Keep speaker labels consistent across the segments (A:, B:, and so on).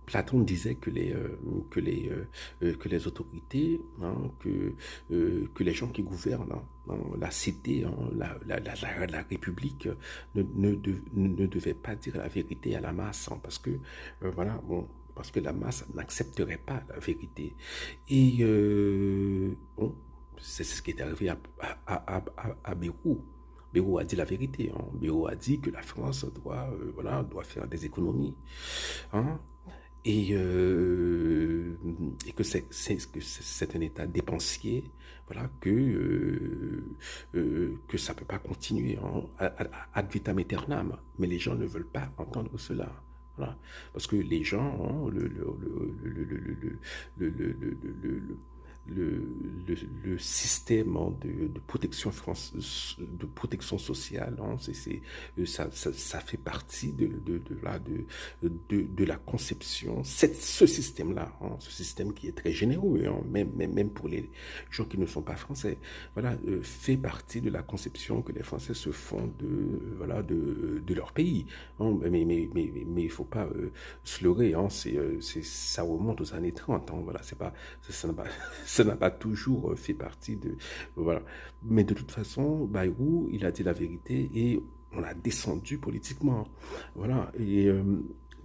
A: Platon disait que les autorités, hein, que les gens qui gouvernent hein, la cité, hein, la République, ne devaient pas dire la vérité à la masse, hein, parce que, voilà, bon, parce que la masse n'accepterait pas la vérité. Et, bon, c'est ce qui est arrivé à Bérou. Bérou a dit la vérité. Hein. Bérou a dit que la France doit faire des économies. Hein. Et, et que c'est un état dépensier, voilà, que ça ne peut pas continuer hein, ad vitam aeternam. Mais les gens ne veulent pas entendre cela. Voilà. Parce que les gens, hein, le, le système hein, de protection sociale, hein, ça fait partie de la conception, ce système-là, hein, ce système qui est très généreux, hein, même pour les gens qui ne sont pas français, voilà, fait partie de la conception que les Français se font de leur pays. Hein, mais il ne faut pas se leurrer, hein, ça remonte aux années 30, hein, voilà, c'est pas, ça n'a pas, ça n'a pas toujours fait partie de... Voilà. Mais de toute façon, Bayrou, il a dit la vérité et on a descendu politiquement. Voilà. Et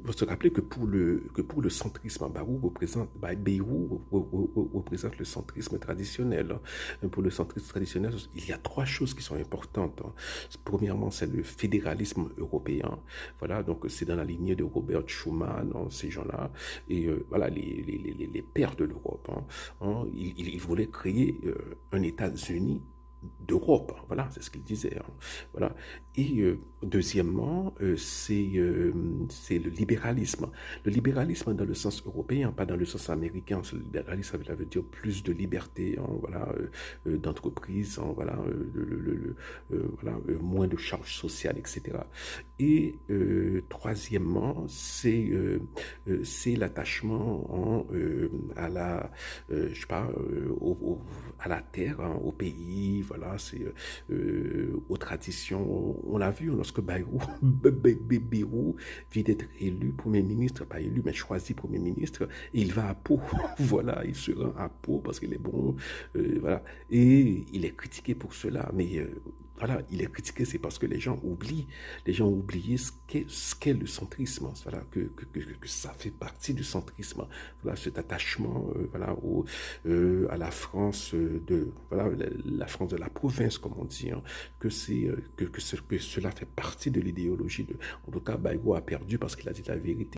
A: il faut se rappeler que pour le centrisme, Bayrou représente le centrisme traditionnel. Pour le centrisme traditionnel, il y a trois choses qui sont importantes. Premièrement, c'est le fédéralisme européen. Voilà, donc c'est dans la lignée de Robert Schuman, hein, ces gens-là, et voilà, les pères de l'Europe. Hein, hein, ils voulaient créer un États-Unis d'Europe. Voilà, c'est ce qu'il disait. Hein, voilà. Et deuxièmement, c'est le libéralisme. Le libéralisme dans le sens européen, pas dans le sens américain. Le libéralisme, ça veut dire plus de liberté, hein, voilà, d'entreprise, hein, voilà, voilà moins de charges sociales, etc. Et troisièmement, c'est l'attachement hein, je sais pas, à la terre, hein, au pays, voilà, c'est aux traditions. On l'a vu lorsque Bayrou vient d'être élu Premier ministre, pas élu, mais choisi Premier ministre, et il va à Pau. Voilà, il se rend à Pau parce qu'il est bon, voilà. Et il est critiqué pour cela, mais voilà, il est critiqué, c'est parce que les gens ont oublié ce qu'est le centrisme, voilà, que ça fait partie du centrisme, voilà, cet attachement, voilà, à la France voilà, la France de la province, comme on dit, hein, que cela fait partie de l'idéologie de, en tout cas, Bayrou a perdu parce qu'il a dit la vérité.